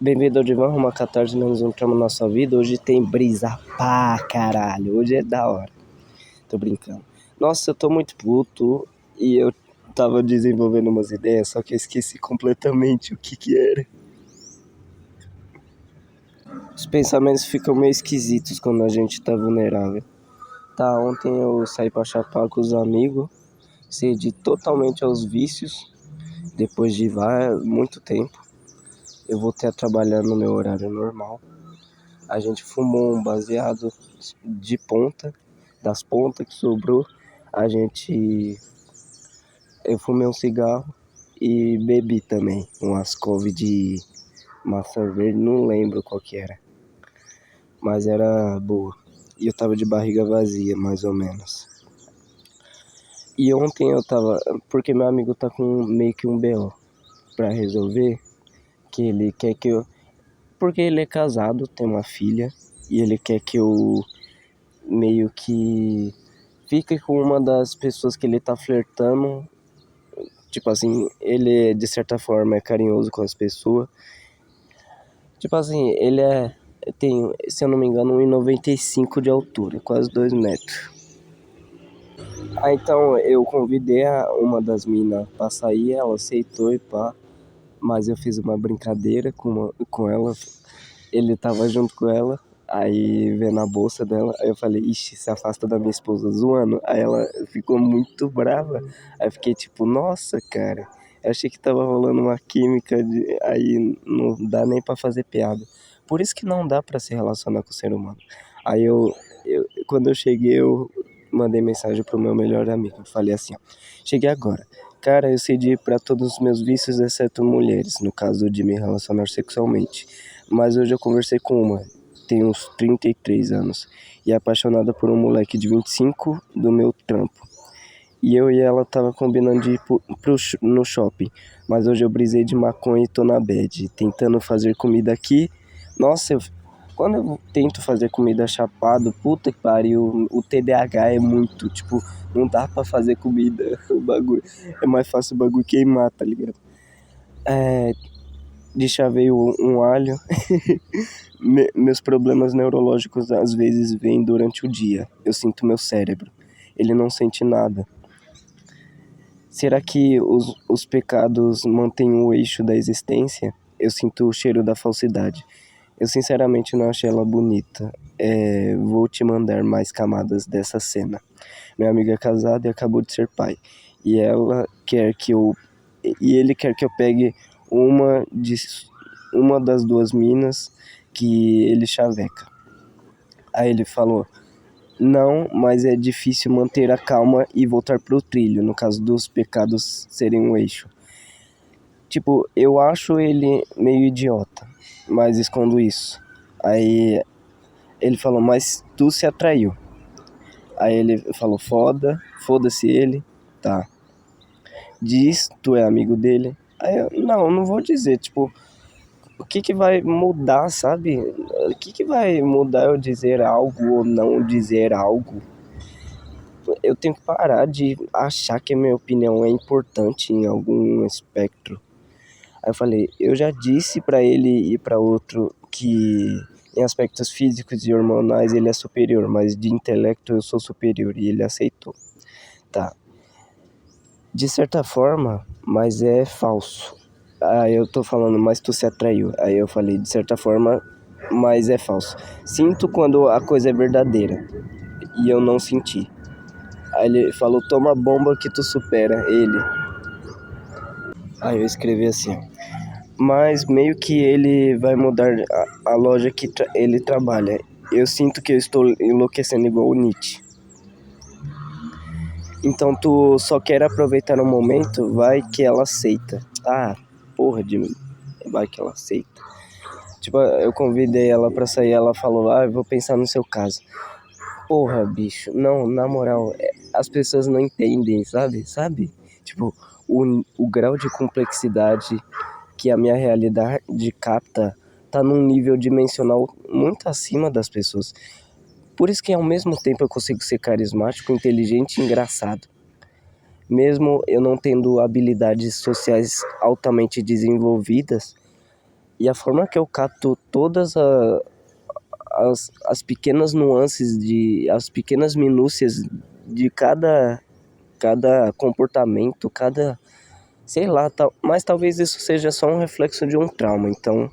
Bem-vindo ao Divã, uma 14, menos um tramo na sua vida. Hoje tem brisa pra caralho, hoje é da hora. Tô brincando. Nossa, eu tô muito puto e eu tava desenvolvendo umas ideias, só que eu esqueci completamente o que era. Os pensamentos ficam meio esquisitos quando a gente tá vulnerável. Tá, ontem eu saí pra chapar com os amigos, cedi totalmente aos vícios, depois de muito tempo. Eu voltei a trabalhar no meu horário normal. A gente fumou um baseado de ponta, das pontas que sobrou. Eu fumei um cigarro e bebi também umas couve de maçã verde, não lembro qual que era, mas era boa. E eu tava de barriga vazia, mais ou menos. E ontem porque meu amigo tá com meio que um BO pra resolver, que ele quer que eu, porque ele é casado, tem uma filha, e ele quer que eu meio que fique com uma das pessoas que ele tá flertando. Tipo assim, ele de certa forma é carinhoso com as pessoas. Tipo assim, tem, se eu não me engano, 1,95 de altura, quase 2 metros. Então eu convidei uma das minas pra sair, ela aceitou e pá. Mas eu fiz uma brincadeira com ela, ele tava junto com ela. Aí vendo a bolsa dela, aí eu falei, ixi, se afasta da minha esposa zoando. Aí ela ficou muito brava. Aí eu fiquei tipo, nossa, cara, eu achei que tava rolando uma química, aí não dá nem pra fazer piada. Por isso que não dá pra se relacionar com o ser humano. Aí quando eu cheguei, eu mandei mensagem pro meu melhor amigo. Eu falei assim, ó, cheguei agora. Cara, eu cedi pra todos os meus vícios, exceto mulheres, no caso de me relacionar sexualmente. Mas hoje eu conversei com uma, tem uns 33 anos, e é apaixonada por um moleque de 25 do meu trampo. E eu e ela tava combinando de ir no shopping, mas hoje eu brisei de maconha e tô na bad, tentando fazer comida aqui. Nossa, quando eu tento fazer comida chapado, puta que pariu, o TDAH é muito, tipo, não dá pra fazer comida, o bagulho, é mais fácil o bagulho queimar, tá ligado? Deschavei um alho. Meus problemas neurológicos às vezes vêm durante o dia. Eu sinto meu cérebro. Ele não sente nada. Será que os pecados mantêm o eixo da existência? Eu sinto o cheiro da falsidade. Eu sinceramente não achei ela bonita. Vou te mandar mais camadas dessa cena. Meu amigo é casado e acabou de ser pai. E ela quer que eu. E ele quer que eu pegue uma, de, uma das duas minas que ele chaveca. Aí ele falou, não, mas é difícil manter a calma e voltar pro trilho, no caso dos pecados serem um eixo. Tipo, eu acho ele meio idiota, mas escondo isso. Aí ele falou, mas tu se atraiu. Aí ele falou, foda-se ele, tá. Diz, tu é amigo dele. Aí eu, não vou dizer, tipo, o que vai mudar, sabe? O que vai mudar eu dizer algo ou não dizer algo? Eu tenho que parar de achar que a minha opinião é importante em algum espectro. Aí eu falei, eu já disse pra ele e pra outro que em aspectos físicos e hormonais ele é superior, mas de intelecto eu sou superior, e ele aceitou. Tá. De certa forma, mas é falso. Aí eu tô falando, mas tu se atraiu. Aí eu falei, de certa forma, mas é falso. Sinto quando a coisa é verdadeira. E eu não senti. Aí ele falou, toma bomba que tu supera ele. Aí eu escrevi assim, mas meio que ele vai mudar a loja que ele trabalha. Eu sinto que eu estou enlouquecendo igual o Nietzsche. Então tu só quer aproveitar o momento, vai que ela aceita. Ah, porra de mim. Vai que ela aceita. Tipo, eu convidei ela pra sair, ela falou, eu vou pensar no seu caso. Porra, bicho, não, na moral, as pessoas não entendem, sabe? Tipo, o grau de complexidade que a minha realidade capta tá num nível dimensional muito acima das pessoas. Por isso que ao mesmo tempo eu consigo ser carismático, inteligente e engraçado. Mesmo eu não tendo habilidades sociais altamente desenvolvidas, E a forma que eu capto todas as pequenas nuances, as pequenas minúcias de cada comportamento, sei lá, mas talvez isso seja só um reflexo de um trauma. Então,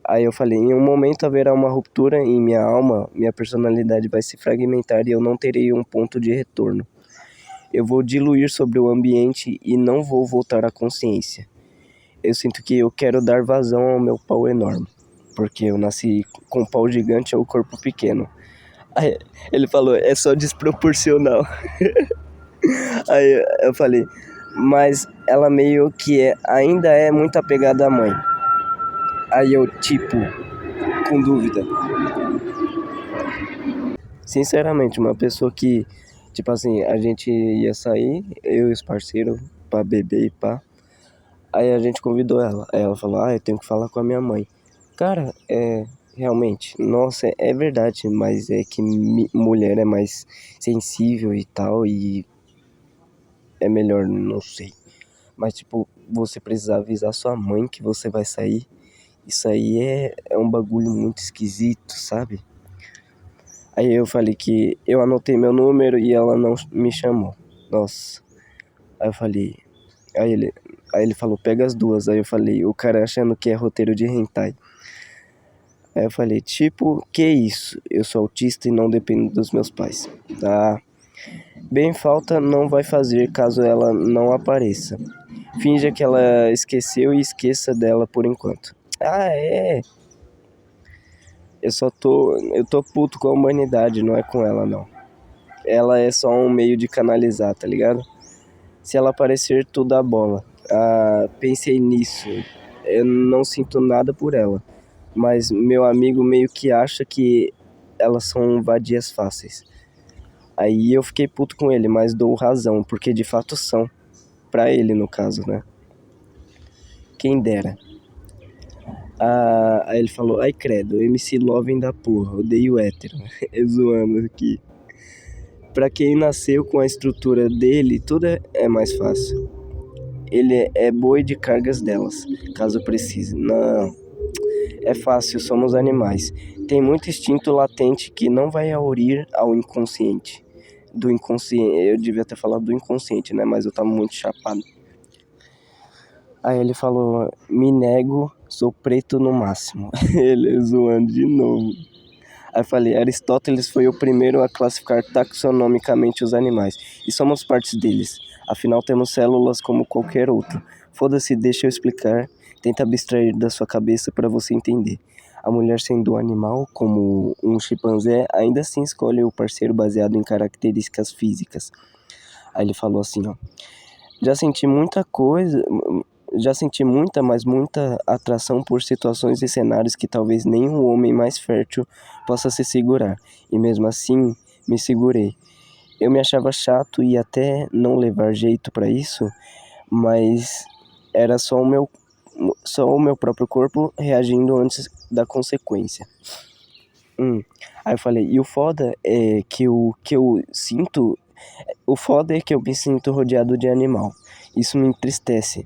aí eu falei, em um momento haverá uma ruptura em minha alma, minha personalidade vai se fragmentar e eu não terei um ponto de retorno. Eu vou diluir sobre o ambiente e não vou voltar à consciência. Eu sinto que eu quero dar vazão ao meu pau enorme, porque eu nasci com um pau gigante ou corpo pequeno. Aí ele falou, é só desproporcional. Aí eu falei, mas ela meio que ainda é muito apegada à mãe. Aí eu, tipo, com dúvida. Sinceramente, uma pessoa que, tipo assim, a gente ia sair, eu e os parceiros, pra beber e pá. Aí a gente convidou ela. Aí ela falou, eu tenho que falar com a minha mãe. Cara, realmente, nossa, é verdade, mas é que mulher é mais sensível e tal, e é melhor, não sei. Mas, tipo, você precisa avisar sua mãe que você vai sair. Isso aí é um bagulho muito esquisito, sabe? Aí eu falei que eu anotei meu número e ela não me chamou. Nossa. Aí eu falei. Aí ele, aí ele falou, pega as duas. Aí eu falei, o cara achando que é roteiro de hentai. Aí eu falei, tipo, que isso? Eu sou autista e não dependo dos meus pais. Tá? Bem falta não vai fazer caso ela não apareça. Finja que ela esqueceu e esqueça dela por enquanto. Ah, é. Eu tô puto com a humanidade, não é com ela não. Ela é só um meio de canalizar, tá ligado? Se ela aparecer, tudo dá bola. Ah, pensei nisso. Eu não sinto nada por ela. Mas meu amigo meio que acha que elas são vadias fáceis. Aí eu fiquei puto com ele, mas dou razão, porque de fato são. Pra ele, no caso, né? Quem dera. Aí ele falou, ai credo, MC Loving da porra, odeio hétero. Zoando aqui. Pra quem nasceu com a estrutura dele, tudo é mais fácil. Ele é boi de cargas delas, caso precise. Não, é fácil, somos animais. Tem muito instinto latente que não vai aurir ao inconsciente. Do inconsciente, eu devia ter falado do inconsciente, né? Mas eu tava muito chapado. Aí ele falou, me nego, sou preto no máximo. Ele zoando de novo. Aí eu falei, Aristóteles foi o primeiro a classificar taxonomicamente os animais, e somos partes deles. Afinal, temos células como qualquer outro. Foda-se, deixa eu explicar. Tenta abstrair da sua cabeça para você entender. A mulher, sendo um animal, como um chimpanzé, ainda assim escolhe o parceiro baseado em características físicas. Aí ele falou assim, ó. Já senti muita coisa, já senti muita, mas muita atração por situações e cenários que talvez nem o homem mais fértil possa se segurar. E mesmo assim, me segurei. Eu me achava chato e até não levar jeito pra isso, mas era só o meu próprio corpo reagindo antes da consequência. Aí eu falei, e o foda é que eu sinto, o foda é que eu me sinto rodeado de animal. Isso me entristece.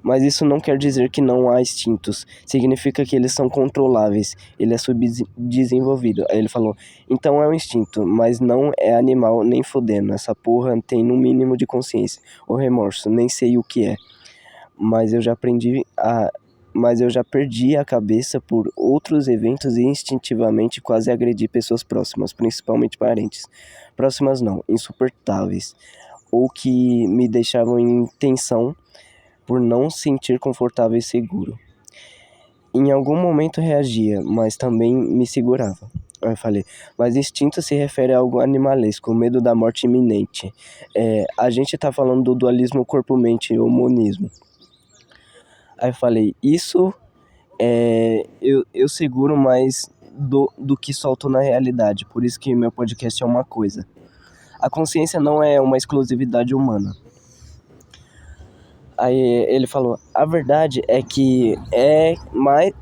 Mas isso não quer dizer que não há instintos. Significa que eles são controláveis. Ele é subdesenvolvido. Aí ele falou, então é um instinto, mas não é animal nem fodendo. Essa porra tem no mínimo de consciência. Ou remorso, nem sei o que é. Mas eu já perdi a cabeça por outros eventos e instintivamente quase agredi pessoas próximas, principalmente parentes. Próximas não, insuportáveis. Ou que me deixavam em tensão por não sentir confortável e seguro. Em algum momento reagia, mas também me segurava. Aí eu falei, mas instinto se refere a algo animalesco, o medo da morte iminente. A gente tá falando do dualismo corpo-mente ou monismo. Aí eu falei, isso eu seguro mais do que solto na realidade, por isso que meu podcast é uma coisa. A consciência não é uma exclusividade humana. Aí ele falou, a verdade é que é mais...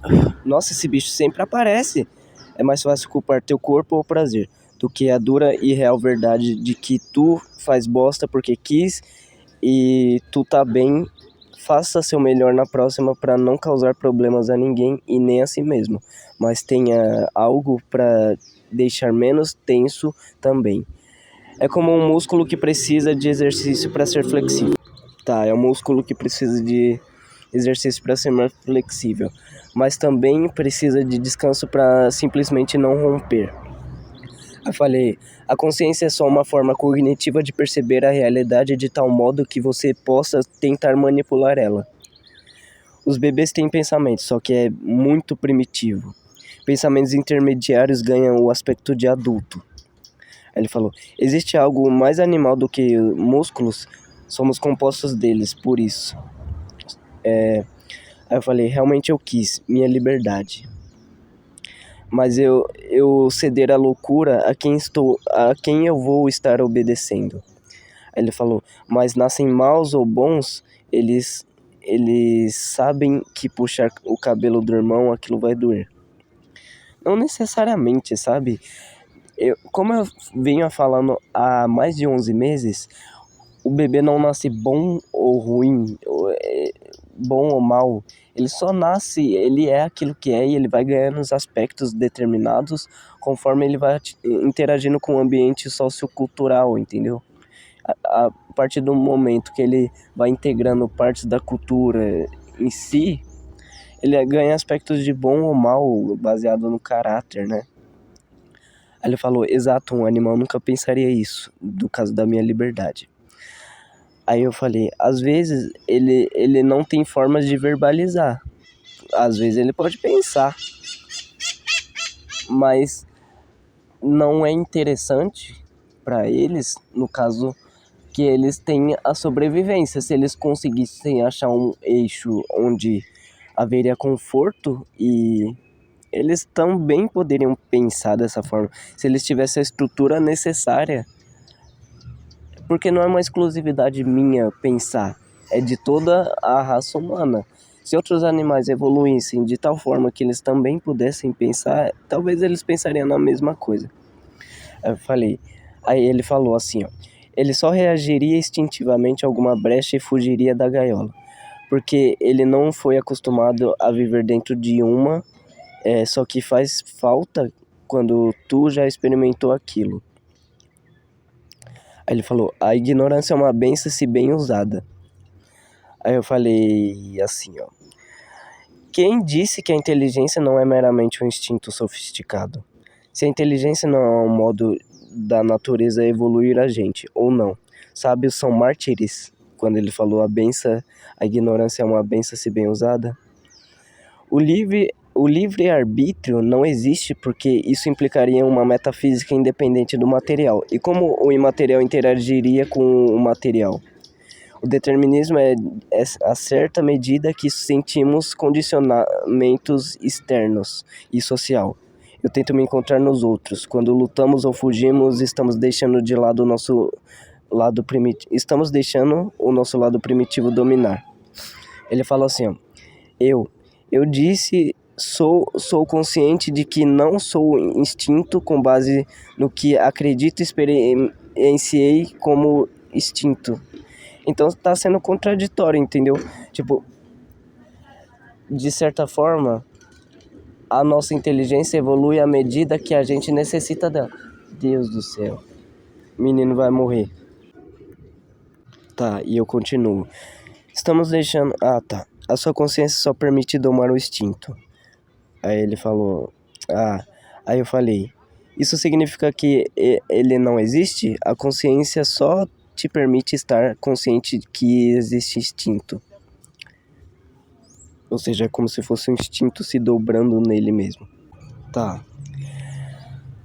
Nossa, esse bicho sempre aparece. É mais fácil culpar teu corpo ou prazer do que a dura e real verdade de que tu faz bosta porque quis e tu tá bem faça seu melhor na próxima para não causar problemas a ninguém e nem a si mesmo, mas tenha algo para deixar menos tenso também. É como um músculo que precisa de exercício para ser flexível. Tá, é um músculo que precisa de exercício para ser mais flexível, mas também precisa de descanso para simplesmente não romper. Eu falei, a consciência é só uma forma cognitiva de perceber a realidade de tal modo que você possa tentar manipular ela. Os bebês têm pensamentos, só que é muito primitivo. Pensamentos intermediários ganham o aspecto de adulto. Aí ele falou, existe algo mais animal do que músculos? Somos compostos deles, por isso. Aí eu falei, realmente eu quis, minha liberdade. Mas eu ceder à loucura a quem eu vou estar obedecendo. Aí ele falou, mas nascem maus ou bons, eles sabem que puxar o cabelo do irmão, aquilo vai doer. Não necessariamente, sabe? Como eu venho falando há mais de 11 meses, o bebê não nasce bom ou ruim, bom ou mal. Ele só nasce, ele é aquilo que é e ele vai ganhando os aspectos determinados conforme ele vai interagindo com o ambiente sociocultural, entendeu? A partir do momento que ele vai integrando partes da cultura em si, ele ganha aspectos de bom ou mal baseado no caráter, né? Aí ele falou, exato, um animal nunca pensaria isso, do caso da minha liberdade. Aí eu falei, às vezes ele não tem formas de verbalizar. Às vezes ele pode pensar. Mas não é interessante para eles, no caso, que eles tenham a sobrevivência. Se eles conseguissem achar um eixo onde haveria conforto e eles também poderiam pensar dessa forma. Se eles tivessem a estrutura necessária. Porque não é uma exclusividade minha pensar, é de toda a raça humana. Se outros animais evoluíssem de tal forma que eles também pudessem pensar, talvez eles pensariam na mesma coisa. Aí ele falou assim, ó, ele só reagiria instintivamente a alguma brecha e fugiria da gaiola, porque ele não foi acostumado a viver dentro de uma, só que faz falta quando tu já experimentou aquilo. Aí ele falou, a ignorância é uma benção se bem usada. Aí eu falei assim, ó. Quem disse que a inteligência não é meramente um instinto sofisticado? Se a inteligência não é um modo da natureza evoluir a gente, ou não. Sábios são mártires, quando ele falou a ignorância é uma benção se bem usada. O livre-arbítrio não existe porque isso implicaria uma metafísica independente do material. E como o imaterial interagiria com o material? O determinismo é a certa medida que sentimos condicionamentos externos e social. Eu tento me encontrar nos outros. Quando lutamos ou fugimos, estamos deixando de lado o nosso lado primitivo. Estamos deixando o nosso lado primitivo dominar. Ele falou assim, ó, eu disse, sou consciente de que não sou instinto com base no que acredito e experienciei como instinto. Então tá sendo contraditório, entendeu? Tipo, de certa forma, a nossa inteligência evolui à medida que a gente necessita dela. Deus do céu, o menino vai morrer. Tá, e eu continuo. Estamos deixando... Ah, tá. A sua consciência só permite domar o instinto. Aí ele falou... Aí eu falei... Isso significa que ele não existe? A consciência só te permite estar consciente que existe instinto. Ou seja, é como se fosse um instinto se dobrando nele mesmo. Tá.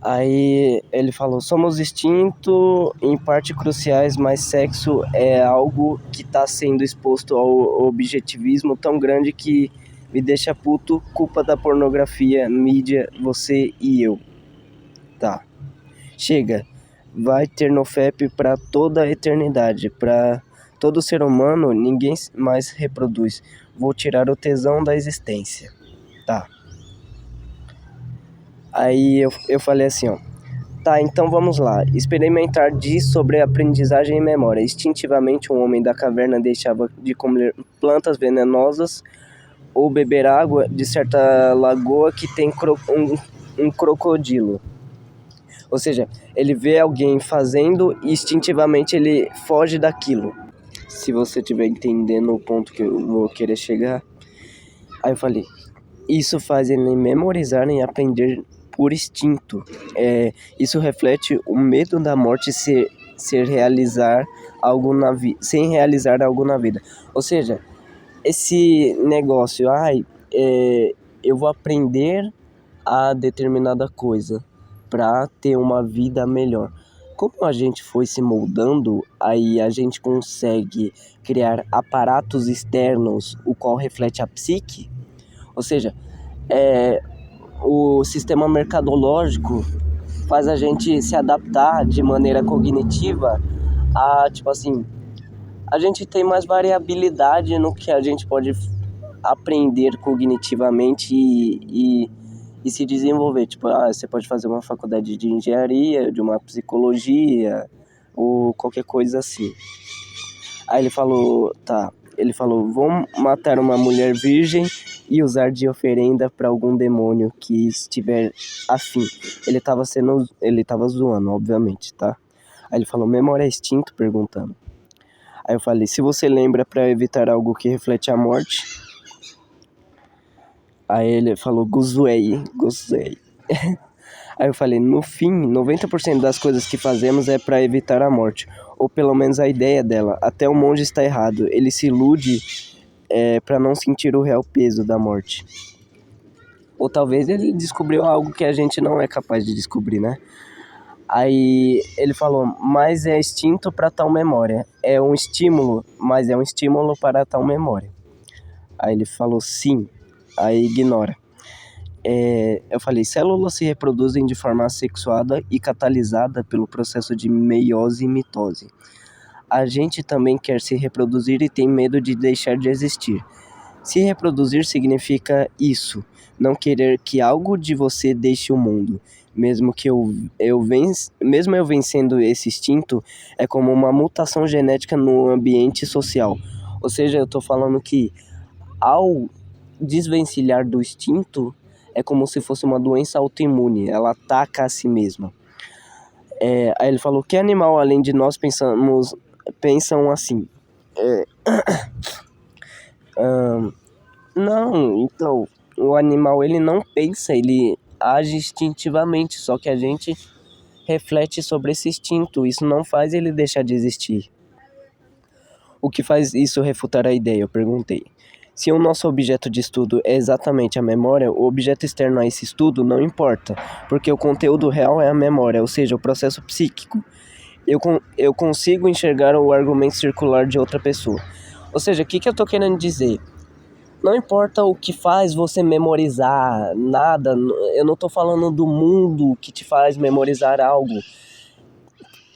Aí ele falou, somos instinto em parte cruciais, mas sexo é algo que está sendo exposto ao objetivismo tão grande que me deixa puto, culpa da pornografia, mídia, você e eu. Tá. Chega. Vai ter no FEP para toda a eternidade, para todo ser humano, ninguém mais reproduz. Vou tirar o tesão da existência. Tá. Aí eu falei assim, ó. Tá, então vamos lá. Experimentar diz sobre aprendizagem e memória. Instintivamente, um homem da caverna deixava de comer plantas venenosas ou beber água de certa lagoa que tem um crocodilo. Ou seja, ele vê alguém fazendo e instintivamente ele foge daquilo. Se você estiver entendendo o ponto que eu vou querer chegar. Aí eu falei, isso faz ele memorizar e aprender por instinto. Isso reflete o medo da morte sem realizar algo na vida. Ou seja, esse negócio, eu vou aprender a determinada coisa para ter uma vida melhor. Como a gente foi se moldando, aí a gente consegue criar aparatos externos, o qual reflete a psique. Ou seja, o sistema mercadológico faz a gente se adaptar de maneira cognitiva a, tipo assim, a gente tem mais variabilidade no que a gente pode aprender cognitivamente e se desenvolver. Tipo, você pode fazer uma faculdade de engenharia, de uma psicologia ou qualquer coisa assim. Aí ele falou, vou matar uma mulher virgem e usar de oferenda para algum demônio que estiver afim. Ele tava zoando, obviamente, tá? Aí ele falou, memória é instinto? Perguntando. Aí eu falei, se você lembra para evitar algo que reflete a morte. Aí ele falou, gozei. Aí eu falei, no fim, 90% das coisas que fazemos é para evitar a morte. Ou pelo menos a ideia dela. Até o monge está errado. Ele se ilude para não sentir o real peso da morte. Ou talvez ele descobriu algo que a gente não é capaz de descobrir, né? Aí ele falou, mas é instinto para tal memória. É um estímulo, mas é um estímulo para tal memória. Aí ele falou, sim. Aí ignora. Eu falei, células se reproduzem de forma assexuada e catalisada pelo processo de meiose e mitose. A gente também quer se reproduzir e tem medo de deixar de existir. Se reproduzir significa isso, não querer que algo de você deixe o mundo. Mesmo eu vencendo esse instinto, é como uma mutação genética no ambiente social. Ou seja, eu estou falando que ao desvencilhar do instinto, é como se fosse uma doença autoimune, ela ataca a si mesma. Aí ele falou, que animal além de nós pensam assim? Não, então, o animal ele não pensa, ele age instintivamente, só que a gente reflete sobre esse instinto, isso não faz ele deixar de existir. O que faz isso refutar a ideia? Eu perguntei. Se o nosso objeto de estudo é exatamente a memória, o objeto externo a esse estudo não importa, porque o conteúdo real é a memória, ou seja, o processo psíquico. Eu consigo enxergar o argumento circular de outra pessoa. Ou seja, o que eu estou querendo dizer? Não importa o que faz você memorizar, nada, eu não estou falando do mundo que te faz memorizar algo.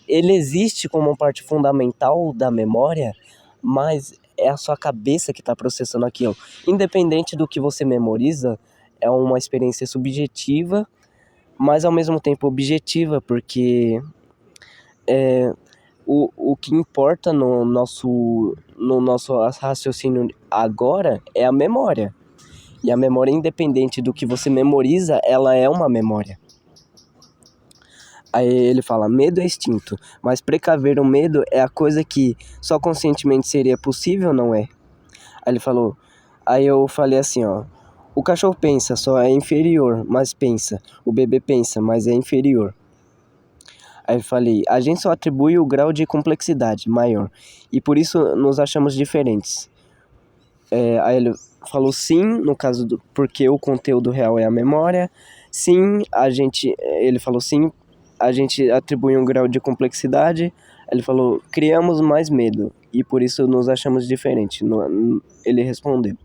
Ele existe como parte fundamental da memória, mas é a sua cabeça que está processando aquilo. Independente do que você memoriza, é uma experiência subjetiva, mas ao mesmo tempo objetiva, porque o que importa no nosso raciocínio agora é a memória. E a memória, independente do que você memoriza, ela é uma memória. Aí ele fala, medo é instinto, mas precaver o medo é a coisa que só conscientemente seria possível, não é? Aí eu falei assim, ó, o cachorro pensa, só é inferior, mas pensa. O bebê pensa, mas é inferior. Aí eu falei, a gente só atribui o grau de complexidade maior, e por isso nos achamos diferentes. Aí ele falou sim, no caso porque o conteúdo real é a memória. Sim, ele falou sim, a gente atribui um grau de complexidade. Ele falou, criamos mais medo e por isso nos achamos diferentes. Ele respondeu.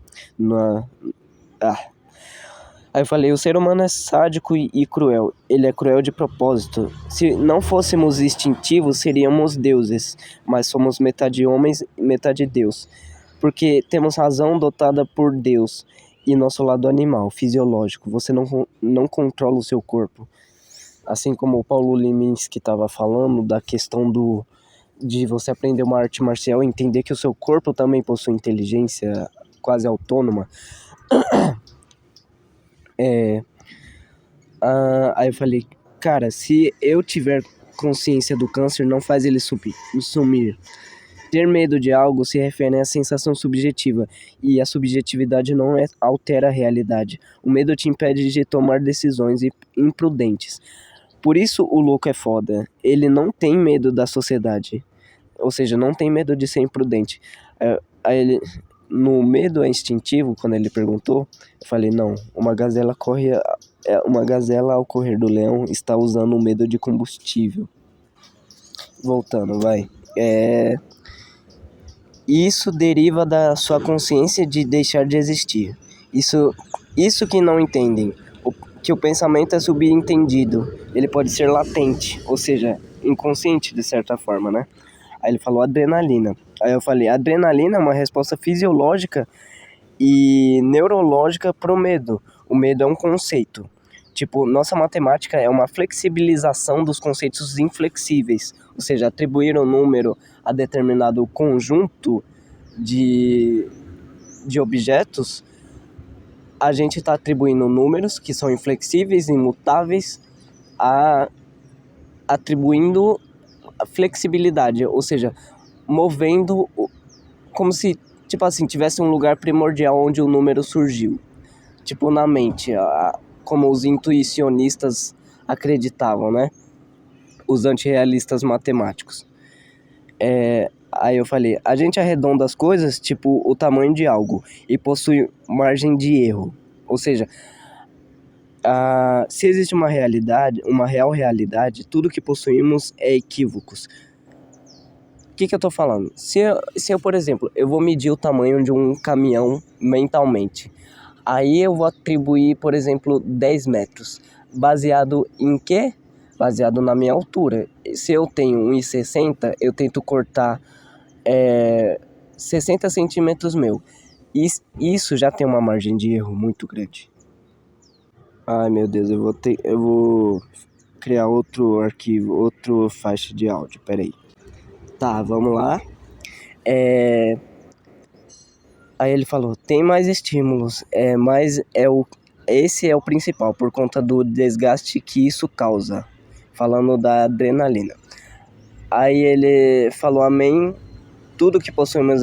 Aí eu falei, o ser humano é sádico e cruel. Ele é cruel de propósito. Se não fôssemos instintivos, seríamos deuses. Mas somos metade homens e metade Deus. Porque temos razão dotada por Deus. E nosso lado animal, fisiológico. Você não controla o seu corpo. Assim como o Paulo Leminski estava falando da questão de você aprender uma arte marcial e entender que o seu corpo também possui inteligência quase autônoma. Aí eu falei, cara, se eu tiver consciência do câncer, não faz ele sumir. Ter medo de algo se refere à sensação subjetiva, e a subjetividade não altera a realidade. O medo te impede de tomar decisões imprudentes. Por isso o louco é foda. Ele não tem medo da sociedade. Ou seja, não tem medo de ser imprudente. Aí ele, no medo é instintivo, quando ele perguntou, eu falei, não, uma gazela ao correr do leão está usando o medo de combustível. Voltando, vai. Isso deriva da sua consciência de deixar de existir. Isso que não entendem. Que o pensamento é subentendido. Ele pode ser latente, ou seja, inconsciente de certa forma, né? Aí ele falou adrenalina. Aí eu falei, adrenalina é uma resposta fisiológica e neurológica pro medo. O medo é um conceito. Tipo, nossa matemática é uma flexibilização dos conceitos inflexíveis. Ou seja, atribuir um número a determinado conjunto de objetos, a gente está atribuindo números que são inflexíveis, imutáveis, atribuindo flexibilidade, ou seja, movendo como se, tipo assim, tivesse um lugar primordial onde o número surgiu. Tipo, na mente, como os intuicionistas acreditavam, né? Os antirrealistas matemáticos. Aí eu falei, a gente arredonda as coisas, tipo, o tamanho de algo, e possui margem de erro. Ou seja, se existe uma real realidade, tudo que possuímos é equívocos. O que eu tô falando? Se eu, por exemplo, eu vou medir o tamanho de um caminhão mentalmente, aí eu vou atribuir, por exemplo, 10 metros. Baseado em quê? Baseado na minha altura. Se eu tenho 1,60, eu tento cortar 60 centímetros meu. Isso já tem uma margem de erro muito grande. Ai meu Deus, eu vou criar outro arquivo, outra faixa de áudio, peraí. Tá, vamos lá. Aí ele falou, tem mais estímulos, mas esse é o principal, por conta do desgaste que isso causa. Falando da adrenalina. Aí ele falou, amém, tudo que possuímos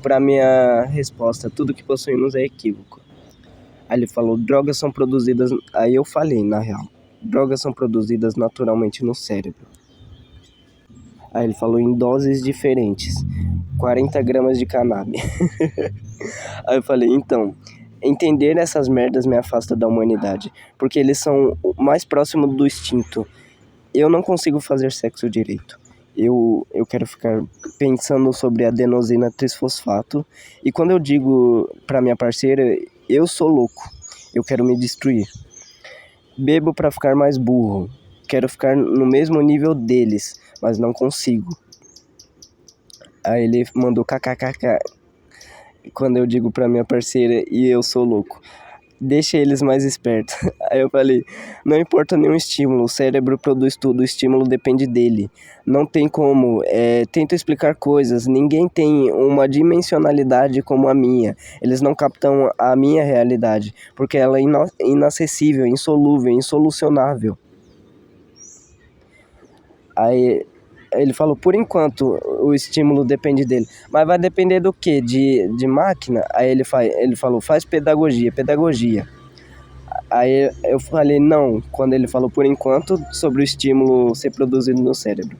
pra minha resposta, tudo que possuímos é equívoco. Aí ele falou, drogas são produzidas, aí eu falei, na real, drogas são produzidas naturalmente no cérebro. Aí ele falou em doses diferentes, 40 gramas de cannabis. Aí eu falei, então, entender essas merdas me afasta da humanidade, porque eles são o mais próximo do instinto. Eu não consigo fazer sexo direito. Eu quero ficar pensando sobre adenosina trisfosfato. E quando eu digo pra minha parceira, eu sou louco. Eu quero me destruir. Bebo pra ficar mais burro. Quero ficar no mesmo nível deles, mas não consigo. Aí ele mandou kkkk. Quando eu digo pra minha parceira e eu sou louco. Deixa eles mais espertos. Aí eu falei, não importa nenhum estímulo, o cérebro produz tudo, o estímulo depende dele. Não tem como, tento explicar coisas, ninguém tem uma dimensionalidade como a minha. Eles não captam a minha realidade, porque ela é inacessível, insolúvel, insolucionável. Aí ele falou, por enquanto o estímulo depende dele. Mas vai depender do quê? De máquina? Aí ele falou, faz pedagogia. Aí eu falei, não, quando ele falou por enquanto, sobre o estímulo ser produzido no cérebro.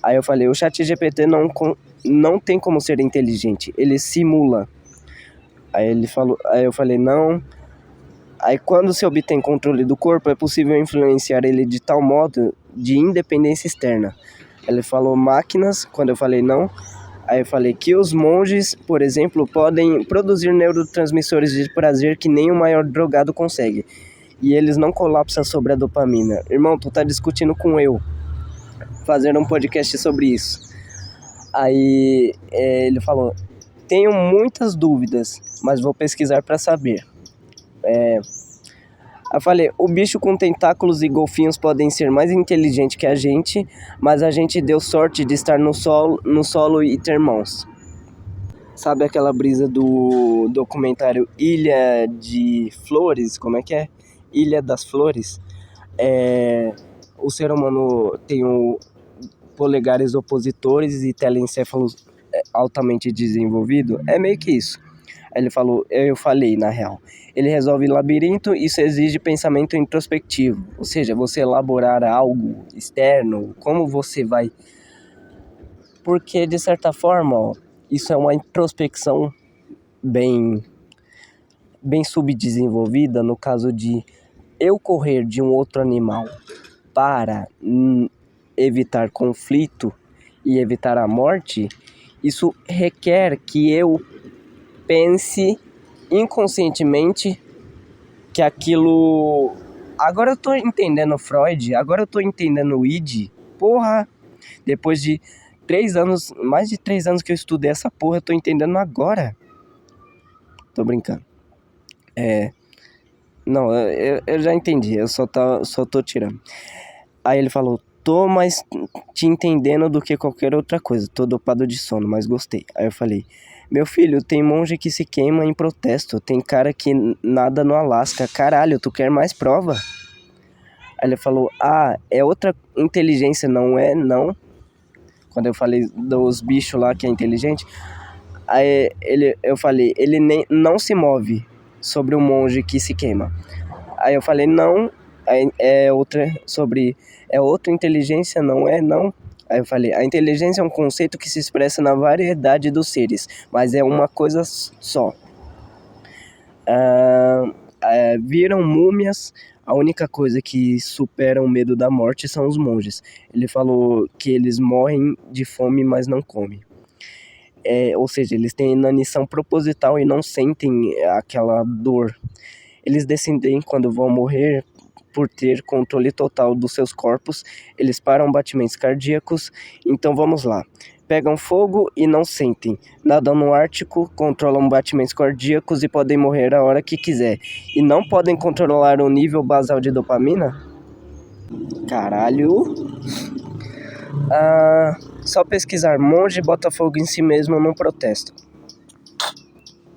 Aí eu falei, o ChatGPT não tem como ser inteligente, ele simula. Aí eu falei, não. Aí quando se obtém controle do corpo, é possível influenciar ele de tal modo de independência externa. Ele falou máquinas, quando eu falei não. Aí eu falei que os monges, por exemplo, podem produzir neurotransmissores de prazer que nem o maior drogado consegue. E eles não colapsam sobre a dopamina. Irmão, tu tá discutindo com eu. Fazer um podcast sobre isso. Aí ele falou, tenho muitas dúvidas, mas vou pesquisar para saber. Aí eu falei, o bicho com tentáculos e golfinhos podem ser mais inteligente que a gente, mas a gente deu sorte de estar no solo e ter mãos. Sabe aquela brisa do documentário Ilha de Flores? Como é que é? Ilha das Flores? O ser humano tem polegares opositores e telencéfalo altamente desenvolvido. É meio que isso. Aí ele falou, eu falei na real. Ele resolve labirinto, isso exige pensamento introspectivo. Ou seja, você elaborar algo externo, como você vai... Porque, de certa forma, ó, isso é uma introspecção bem subdesenvolvida no caso de eu correr de um outro animal para evitar conflito e evitar a morte. Isso requer que eu pense inconscientemente que aquilo... Agora eu tô entendendo Freud, agora eu tô entendendo o id. Porra, depois de 3 anos, mais de 3 anos que eu estudei essa porra, eu tô entendendo agora. Tô brincando. Não, eu já entendi, eu só tô tirando. Aí ele falou, tô mais te entendendo do que qualquer outra coisa, tô dopado de sono, mas gostei. Aí eu falei, meu filho, tem monge que se queima em protesto, tem cara que nada no Alasca, caralho, tu quer mais prova? Aí ele falou, é outra inteligência, não é não? Quando eu falei dos bichos lá que é inteligente, aí eu falei, ele nem, não se move sobre um monge que se queima. Aí eu falei, não, é outra inteligência, não é não. Aí eu falei, a inteligência é um conceito que se expressa na variedade dos seres, mas é uma coisa só. Viram múmias, a única coisa que supera o medo da morte são os monges. Ele falou que eles morrem de fome, mas não comem. Ou seja, eles têm inanição proposital e não sentem aquela dor. Eles decidem quando vão morrer por ter controle total dos seus corpos, eles param batimentos cardíacos. Então vamos lá. Pegam fogo e não sentem. Nadam no Ártico, controlam batimentos cardíacos e podem morrer a hora que quiser. E não podem controlar o nível basal de dopamina? Caralho. Só pesquisar monge bota fogo em si mesmo num protesto.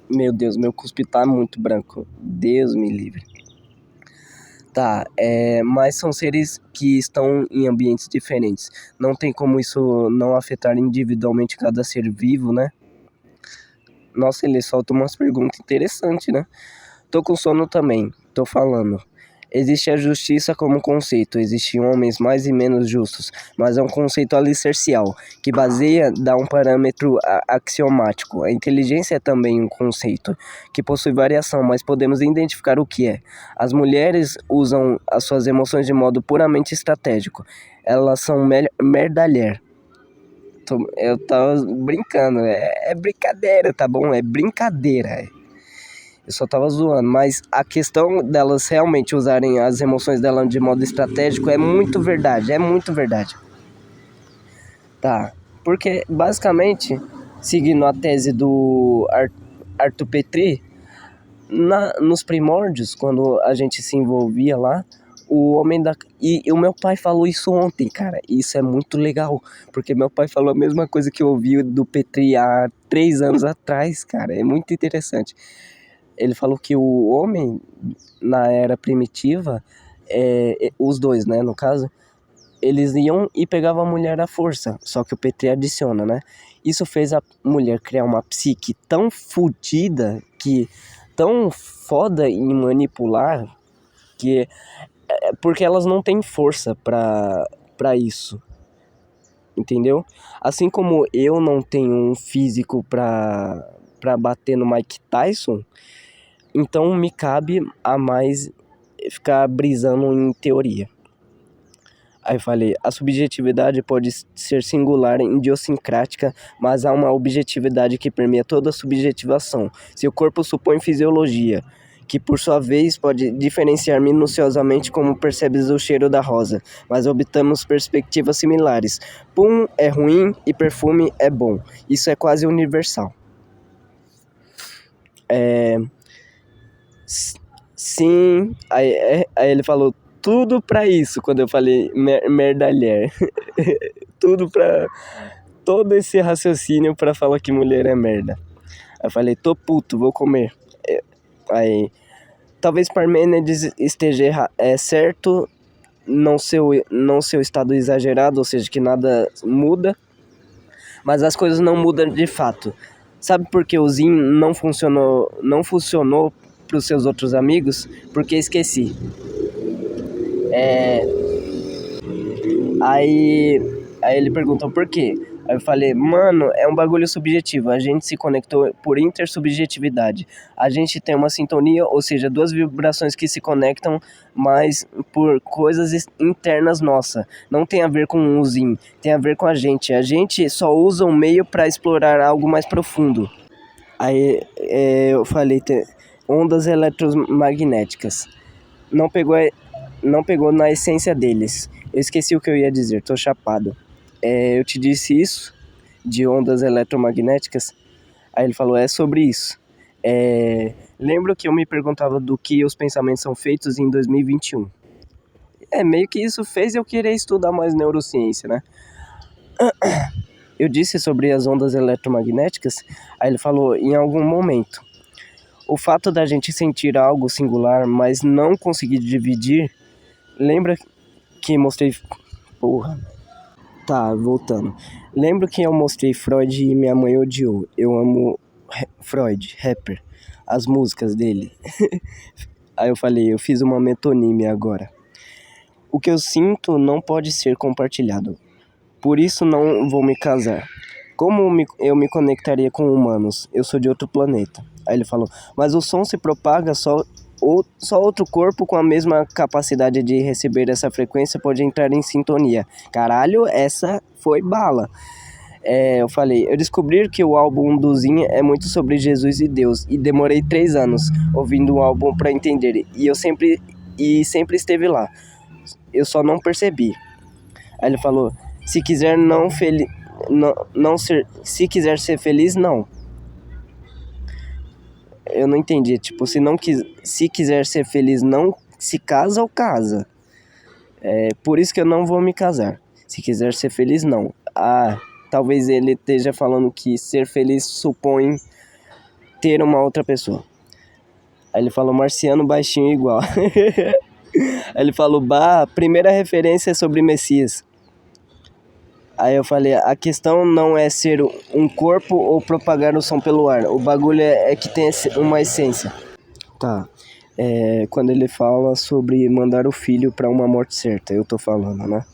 Meu Deus, meu cuspe tá muito branco. Deus me livre. Tá, mas são seres que estão em ambientes diferentes. Não tem como isso não afetar individualmente cada ser vivo, né? Nossa, ele solta umas perguntas interessantes, né? Tô com sono também, tô falando. Existe a justiça como conceito, existem homens mais e menos justos, mas é um conceito alicercial, que dá um parâmetro axiomático. A inteligência é também um conceito, que possui variação, mas podemos identificar o que é. As mulheres usam as suas emoções de modo puramente estratégico. Elas são merdalher. Eu tava brincando, é brincadeira, tá bom? É brincadeira. Eu só tava zoando, mas a questão delas realmente usarem as emoções dela de modo estratégico é muito verdade, Tá, porque basicamente, seguindo a tese do Arthur Petri, nos primórdios, quando a gente se envolvia lá, o homem e o meu pai falou isso ontem, cara, e isso é muito legal, porque meu pai falou a mesma coisa que eu ouvi do Petri há 3 anos atrás, cara, é muito interessante. Ele falou que o homem, na era primitiva, os dois, né, no caso, eles iam e pegavam a mulher à força, só que o Petri adiciona, né? Isso fez a mulher criar uma psique tão fodida, tão foda em manipular, que porque elas não têm força pra isso, entendeu? Assim como eu não tenho um físico pra bater no Mike Tyson, então me cabe a mais ficar brisando em teoria. Aí eu falei, a subjetividade pode ser singular e idiosincrática, mas há uma objetividade que permeia toda a subjetivação. Seu corpo supõe fisiologia, que por sua vez pode diferenciar minuciosamente como percebes o cheiro da rosa, mas obtamos perspectivas similares. Pum é ruim e perfume é bom. Isso é quase universal. Sim, aí ele falou tudo pra isso, quando eu falei merdalher. Tudo pra. Todo esse raciocínio pra falar que mulher é merda. Aí eu falei, tô puto, vou comer. Aí, talvez Parmênides esteja certo, não seu estado exagerado, ou seja, que nada muda, mas as coisas não mudam de fato. Sabe por que o Zin não funcionou para os seus outros amigos? Porque esqueci. Aí, aí ele perguntou por quê. Aí eu falei, mano, é um bagulho subjetivo. A gente se conectou por intersubjetividade. A gente tem uma sintonia, ou seja, duas vibrações que se conectam, mas por coisas internas nossas. Não tem a ver com o Zin, tem a ver com a gente. A gente só usa o meio para explorar algo mais profundo. Aí eu falei, ondas eletromagnéticas. Não pegou, não pegou na essência deles. Eu esqueci o que eu ia dizer, tô chapado. Eu te disse isso, de ondas eletromagnéticas. Aí ele falou, é sobre isso. Lembro que eu me perguntava do que os pensamentos são feitos em 2021. Meio que isso fez eu querer estudar mais neurociência, né? Eu disse sobre as ondas eletromagnéticas, aí ele falou, em algum momento. O fato da gente sentir algo singular, mas não conseguir dividir, lembra que mostrei... Porra. Tá, voltando. Lembro que eu mostrei Freud e minha mãe odiou. Eu amo Freud, rapper, as músicas dele. Aí eu falei, eu fiz uma metonímia agora. O que eu sinto não pode ser compartilhado. Por isso não vou me casar. Como eu me conectaria com humanos? Eu sou de outro planeta. Aí ele falou, mas o som se propaga só outro corpo com a mesma capacidade de receber essa frequência pode entrar em sintonia. Caralho, essa foi bala. Eu falei, eu descobri que o álbum do Zin é muito sobre Jesus e Deus. E demorei 3 anos ouvindo o álbum pra entender. E sempre esteve lá. Eu só não percebi. Aí ele falou, se quiser se quiser ser feliz, não. Eu não entendi, tipo, se quiser ser feliz, não se casa ou casa. Por isso que eu não vou me casar. Se quiser ser feliz, não. Talvez ele esteja falando que ser feliz supõe ter uma outra pessoa. Aí ele falou marciano baixinho igual. Aí ele falou, primeira referência é sobre Messias. Aí eu falei, a questão não é ser um corpo ou propagar o som pelo ar. O bagulho é que tem uma essência. Tá. Quando ele fala sobre mandar o filho pra uma morte certa, eu tô falando, né?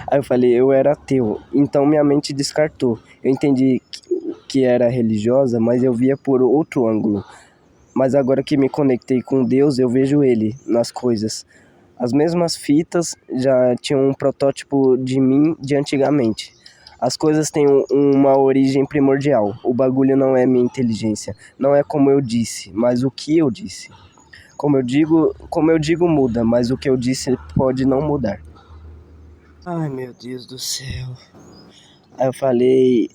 Aí eu falei, eu era ateu, então minha mente descartou. Eu entendi que era religiosa, mas eu via por outro ângulo. Mas agora que me conectei com Deus, eu vejo Ele nas coisas. As mesmas fitas já tinham um protótipo de mim de antigamente. As coisas têm uma origem primordial. O bagulho não é minha inteligência. Não é como eu disse, mas o que eu disse. Como eu digo muda, mas o que eu disse pode não mudar. Ai, meu Deus do céu. Aí eu falei,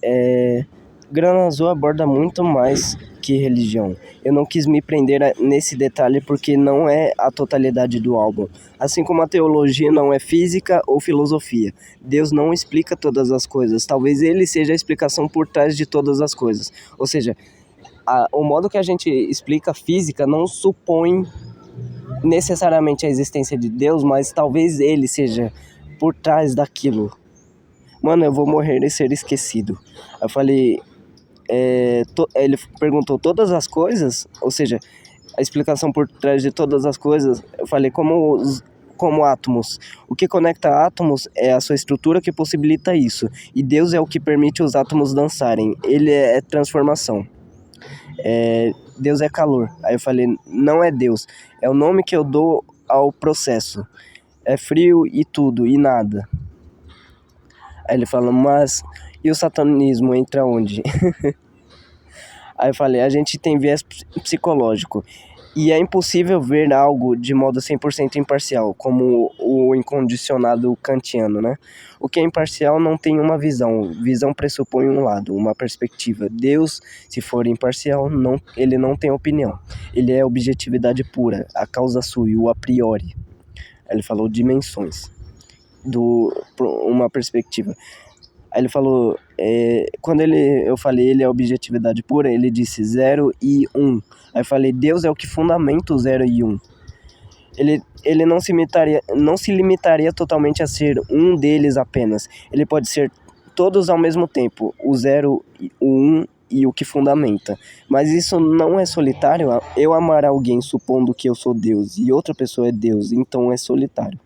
Grana Azul aborda muito mais que religião. Eu não quis me prender nesse detalhe porque não é a totalidade do álbum. Assim como a teologia não é física ou filosofia. Deus não explica todas as coisas. Talvez ele seja a explicação por trás de todas as coisas. Ou seja, o modo que a gente explica a física não supõe necessariamente a existência de Deus, mas talvez ele seja por trás daquilo. Mano, eu vou morrer e ser esquecido. Eu falei, ele perguntou todas as coisas, ou seja, a explicação por trás de todas as coisas. Eu falei, como átomos. O que conecta átomos é a sua estrutura que possibilita isso. E Deus é o que permite os átomos dançarem. Ele é transformação. Deus é calor. Aí eu falei, não é Deus. É o nome que eu dou ao processo. É frio e tudo, e nada. Aí ele falou, mas e o satanismo entra onde? Aí eu falei, a gente tem viés psicológico. E é impossível ver algo de modo 100% imparcial, como o incondicionado kantiano, né? O que é imparcial não tem uma visão. Visão pressupõe um lado, uma perspectiva. Deus, se for imparcial, ele não tem opinião. Ele é objetividade pura, a causa sui, o a priori. Ele falou dimensões, uma perspectiva. Aí ele falou, quando eu falei ele é objetividade pura, ele disse 0 e 1. Aí eu falei, Deus é o que fundamenta o 0 e 1. Ele não se limitaria totalmente a ser um deles apenas. Ele pode ser todos ao mesmo tempo, o 0, o 1 e o que fundamenta. Mas isso não é solitário. Eu amar alguém supondo que eu sou Deus e outra pessoa é Deus, então é solitário.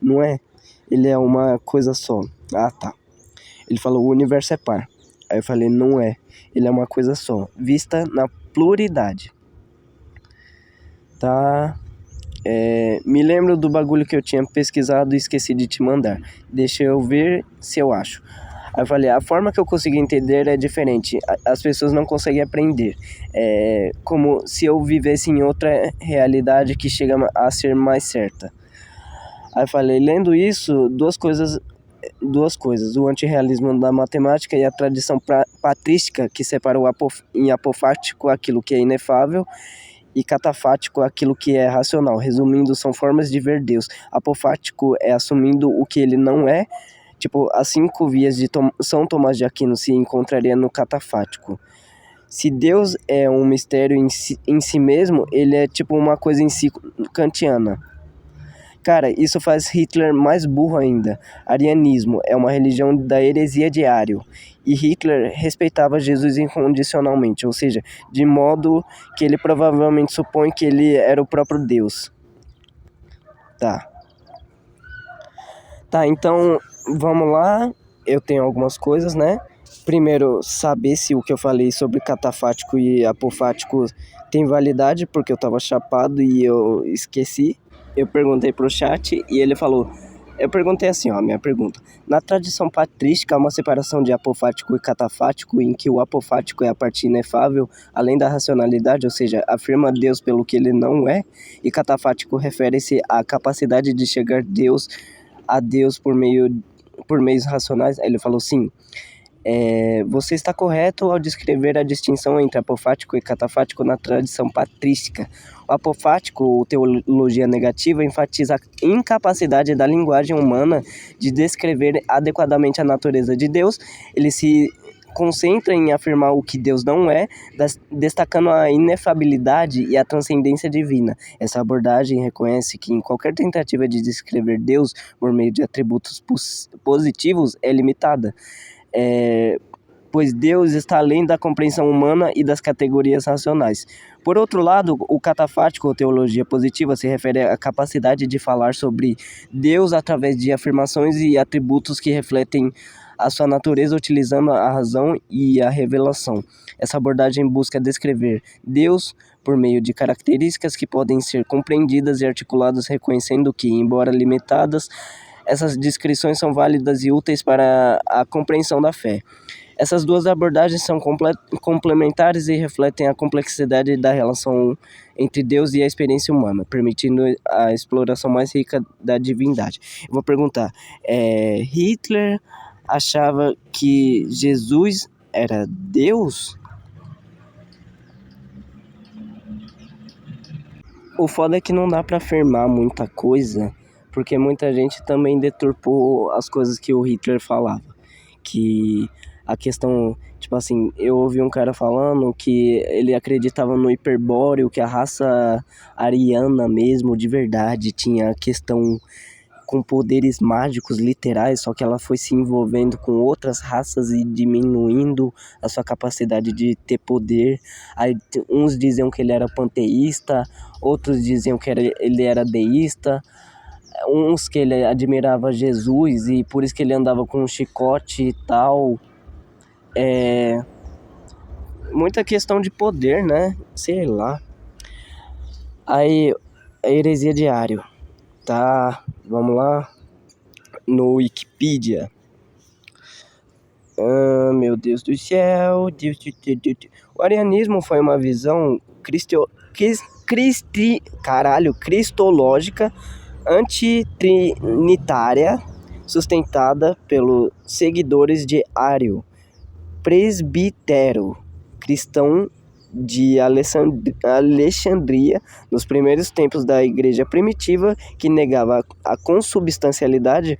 Não é? Ele é uma coisa só. Ah, tá. Ele falou, o universo é par. Aí eu falei, não é. Ele é uma coisa só, vista na pluralidade. Tá? Me lembro do bagulho que eu tinha pesquisado e esqueci de te mandar. Deixa eu ver se eu acho. Aí eu falei, a forma que eu consegui entender é diferente. As pessoas não conseguem aprender. É como se eu vivesse em outra realidade que chega a ser mais certa. Aí eu falei, lendo isso, duas coisas, o antirrealismo da matemática e a tradição patrística que separa em apofático aquilo que é inefável e catafático aquilo que é racional. Resumindo, são formas de ver Deus. Apofático é assumindo o que ele não é, tipo, as 5 vias de São Tomás de Aquino se encontraria no catafático. Se Deus é um mistério em si mesmo, ele é tipo uma coisa em si kantiana. Cara, isso faz Hitler mais burro ainda. Arianismo é uma religião da heresia de Ario. E Hitler respeitava Jesus incondicionalmente, ou seja, de modo que ele provavelmente supõe que ele era o próprio Deus. Tá, então vamos lá. Eu tenho algumas coisas, né? Primeiro, saber se o que eu falei sobre catafático e apofático tem validade, porque eu tava chapado e eu esqueci. Eu perguntei pro chat e ele falou... Eu perguntei assim, ó, minha pergunta. Na tradição patrística, há uma separação de apofático e catafático, em que o apofático é a parte inefável, além da racionalidade, ou seja, afirma Deus pelo que ele não é, e catafático refere-se à capacidade de chegar a Deus por meios racionais. Aí ele falou, sim. Você está correto ao descrever a distinção entre apofático e catafático na tradição patrística. O apofático, ou teologia negativa, enfatiza a incapacidade da linguagem humana de descrever adequadamente a natureza de Deus. Ele se concentra em afirmar o que Deus não é, destacando a inefabilidade e a transcendência divina. Essa abordagem reconhece que em qualquer tentativa de descrever Deus por meio de atributos positivos é limitada. Pois Deus está além da compreensão humana e das categorias racionais. Por outro lado, o catafático ou teologia positiva se refere à capacidade de falar sobre Deus através de afirmações e atributos que refletem a sua natureza utilizando a razão e a revelação. Essa abordagem busca descrever Deus por meio de características que podem ser compreendidas e articuladas, reconhecendo que, embora limitadas, essas descrições são válidas e úteis para a compreensão da fé. Essas duas abordagens são complementares e refletem a complexidade da relação entre Deus e a experiência humana, permitindo a exploração mais rica da divindade. Eu vou perguntar, Hitler achava que Jesus era Deus? O foda é que não dá pra afirmar muita coisa, porque muita gente também deturpou as coisas que o Hitler falava. Que a questão, tipo assim, eu ouvi um cara falando que ele acreditava no hiperbóreo, que a raça ariana mesmo, de verdade, tinha questão com poderes mágicos literais, só que ela foi se envolvendo com outras raças e diminuindo a sua capacidade de ter poder. Aí uns diziam que ele era panteísta, outros diziam que ele era deísta, uns que ele admirava Jesus e por isso que ele andava com um chicote e tal. Muita questão de poder, né? Sei lá. Aí, a heresia de Ario. Tá, vamos lá. No Wikipedia. Meu Deus do céu. O arianismo foi uma visão cristológica antitrinitária sustentada pelos seguidores de Ário, presbítero cristão de Alexandria, nos primeiros tempos da igreja primitiva, que negava a consubstancialidade,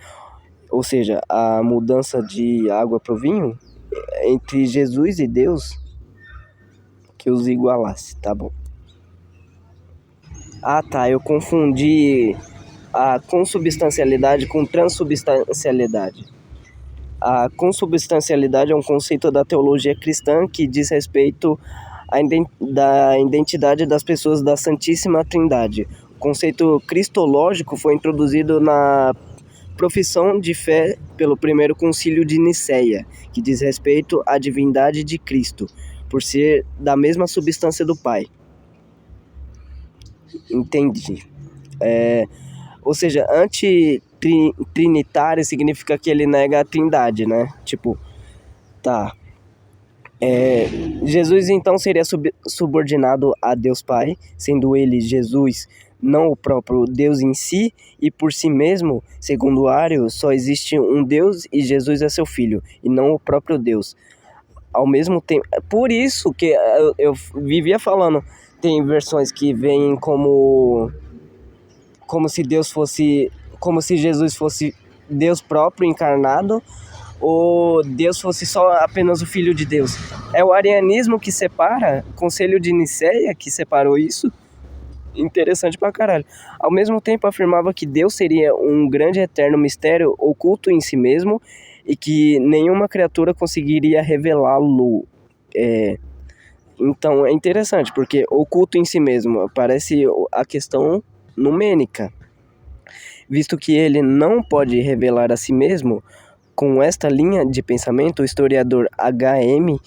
ou seja, a mudança de água para o vinho, entre Jesus e Deus, que os igualasse, tá bom. Ah, tá, eu confundi a consubstancialidade com transubstancialidade. A consubstancialidade é um conceito da teologia cristã que diz respeito da identidade das pessoas da Santíssima Trindade. O conceito cristológico foi introduzido na profissão de fé pelo primeiro concílio de Nicéia, que diz respeito à divindade de Cristo, por ser da mesma substância do Pai. Entendi. Ou seja, antitrinitário significa que ele nega a trindade, né? Tipo, tá. Jesus então seria subordinado a Deus Pai, sendo ele, Jesus, não o próprio Deus em si, e por si mesmo, segundo Ário, só existe um Deus e Jesus é seu filho, e não o próprio Deus. Ao mesmo tempo, por isso que eu vivia falando, tem versões que vêm como se Deus fosse, como se Jesus fosse Deus próprio encarnado, ou Deus fosse só apenas o Filho de Deus. É o arianismo que separa, o Concílio de Nicéia que separou isso. Interessante pra caralho. Ao mesmo tempo afirmava que Deus seria um grande eterno mistério oculto em si mesmo e que nenhuma criatura conseguiria revelá-lo. Então é interessante, porque oculto em si mesmo parece a questão numênica, visto que ele não pode revelar a si mesmo. Com esta linha de pensamento, o historiador H.M.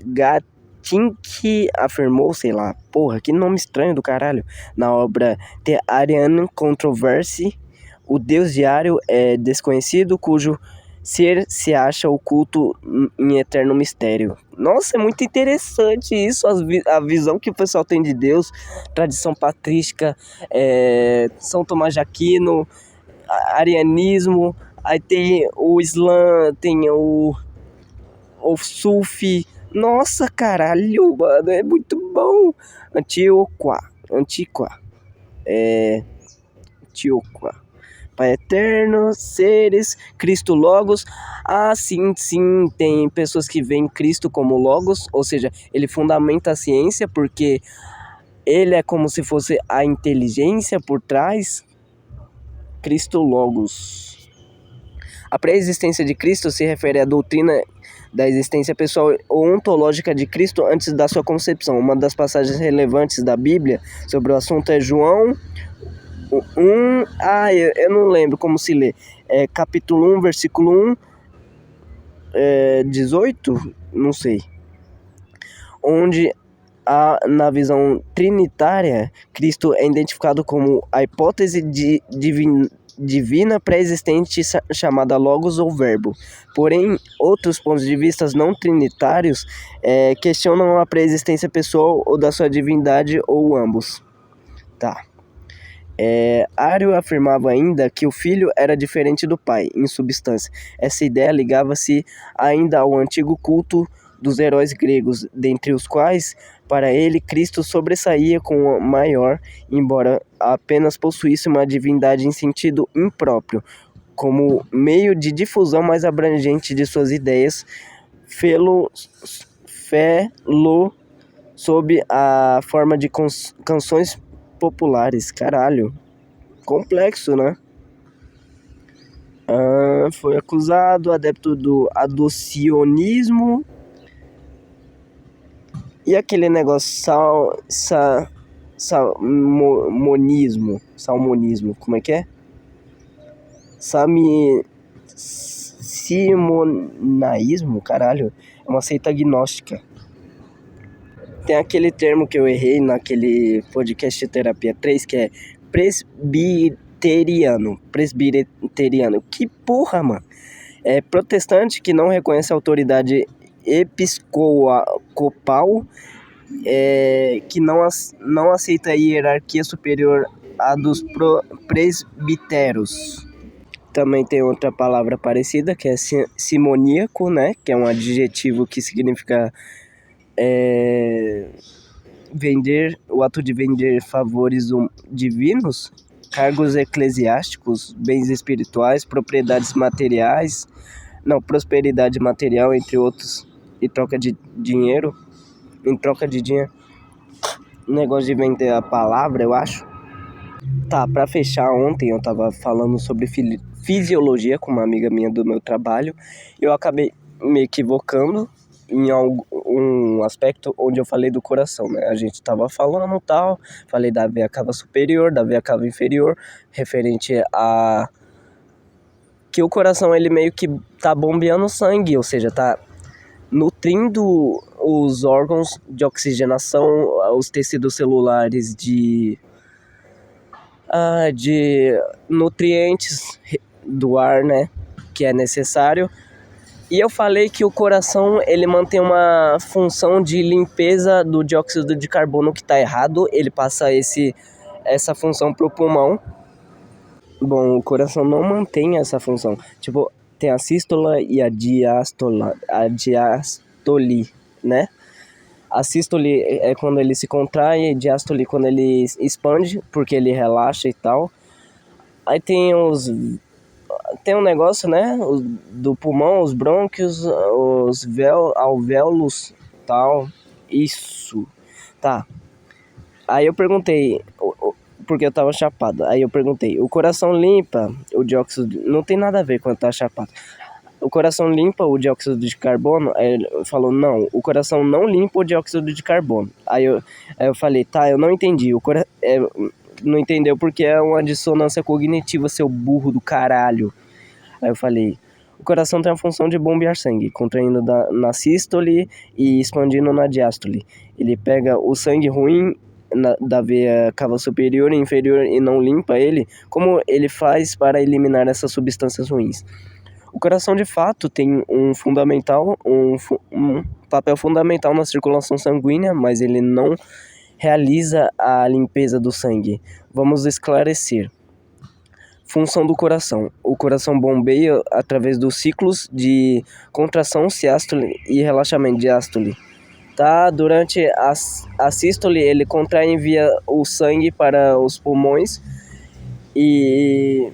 Gattinck afirmou, que nome estranho do caralho, na obra The Arian Controversy, o Deus diário é desconhecido, cujo ser se acha oculto em eterno mistério. Nossa, é muito interessante isso, a visão que o pessoal tem de Deus, tradição patrística, São Tomás de Aquino, arianismo. Aí tem o Islã, tem o Sufi. Nossa, caralho, mano, é muito bom. Antíoco. Pai eterno, seres, Cristo Logos. Ah, sim, tem pessoas que veem Cristo como Logos, ou seja, ele fundamenta a ciência porque ele é como se fosse a inteligência por trás. Cristo Logos. A pré-existência de Cristo se refere à doutrina da existência pessoal ou ontológica de Cristo antes da sua concepção. Uma das passagens relevantes da Bíblia sobre o assunto é João 1... eu não lembro como se lê. Capítulo 1, versículo 1, 18? Não sei. Onde, na visão trinitária, Cristo é identificado como a hipótese de divina pré-existente chamada Logos ou Verbo. Porém, outros pontos de vista não trinitários questionam a pré-existência pessoal ou da sua divindade ou ambos. Tá. Ário afirmava ainda que o filho era diferente do pai, em substância. Essa ideia ligava-se ainda ao antigo culto dos heróis gregos, dentre os quais, para ele, Cristo sobressaía com o maior, embora apenas possuísse uma divindade em sentido impróprio, como meio de difusão mais abrangente de suas ideias, fê-lo sob a forma de canções populares. Caralho, complexo, né? Foi acusado, adepto do adocionismo. E aquele negócio salmonismo, como é que é? Simonaísmo, caralho, é uma seita agnóstica. Tem aquele termo que eu errei naquele podcast Terapia 3, que é presbiteriano. Que porra, mano? É protestante que não reconhece a autoridade episcopal que não aceita a hierarquia superior à dos presbíteros. Também tem outra palavra parecida, que é simoníaco, né? Que é um adjetivo que significa vender, o ato de vender favores divinos, cargos eclesiásticos, bens espirituais, propriedades materiais, prosperidade material, entre outros, e troca de dinheiro, em troca de dinheiro. Negócio de vender a palavra, eu acho. Tá, pra fechar, ontem eu tava falando sobre fisiologia com uma amiga minha do meu trabalho. Eu acabei me equivocando em um aspecto onde eu falei do coração, né? A gente tava falando tal, falei da veia cava superior, da veia cava inferior, referente a que o coração ele meio que tá bombeando sangue, ou seja, tá nutrindo os órgãos de oxigenação, os tecidos celulares de nutrientes do ar, né, que é necessário. E eu falei que o coração ele mantém uma função de limpeza do dióxido de carbono que está errado, ele passa essa função pro pulmão. Bom, o coração não mantém essa função. Tipo, tem a sístole e a diástole, né? A sístole é quando ele se contrai, e a diástole quando ele expande, porque ele relaxa e tal. Aí tem um negócio, né, do pulmão, os brônquios, os alvéolos, tal. Isso. Tá. Aí eu perguntei, porque eu tava chapado. Aí eu perguntei, o coração limpa o dióxido... Não tem nada a ver quando tá chapado. O coração limpa o dióxido de carbono? Aí ele falou, não, o coração não limpa o dióxido de carbono. Aí eu falei, tá, eu não entendi. Não entendeu porque é uma dissonância cognitiva, seu burro do caralho. Aí eu falei, o coração tem a função de bombear sangue, contraindo na sístole e expandindo na diástole. Ele pega o sangue ruim da veia cava superior e inferior e não limpa ele. Como ele faz para eliminar essas substâncias ruins? O coração de fato tem um papel fundamental na circulação sanguínea, mas ele não realiza a limpeza do sangue. Vamos esclarecer. Função do coração. O coração bombeia através dos ciclos de contração, sístole e relaxamento, diástole. Tá? Durante a sístole, ele contrai e envia o sangue para os pulmões e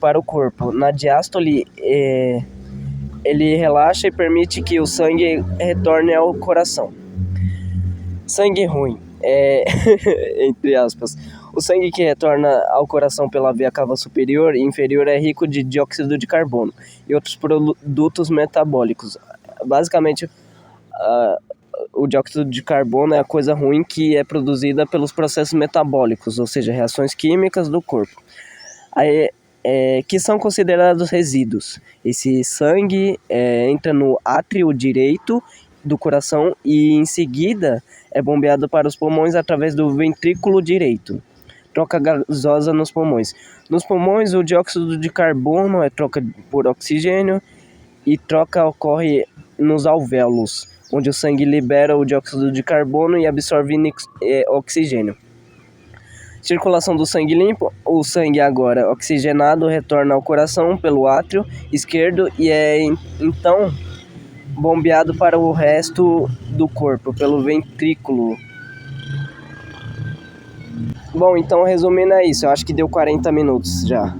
para o corpo. Na diástole, ele relaxa e permite que o sangue retorne ao coração. Sangue ruim, entre aspas. O sangue que retorna ao coração pela veia cava superior e inferior é rico de dióxido de carbono e outros produtos metabólicos. Basicamente, o dióxido de carbono é a coisa ruim que é produzida pelos processos metabólicos, ou seja, reações químicas do corpo. Aí, que são considerados resíduos. Esse sangue entra no átrio direito do coração e em seguida é bombeado para os pulmões através do ventrículo direito. Troca gasosa nos pulmões. Nos pulmões, o dióxido de carbono é troca por oxigênio e troca ocorre nos alvéolos, onde o sangue libera o dióxido de carbono e absorve oxigênio. Circulação do sangue limpo. O sangue agora oxigenado retorna ao coração pelo átrio esquerdo e é então bombeado para o resto do corpo pelo ventrículo. Bom, então resumindo é isso. Eu acho que deu 40 minutos já.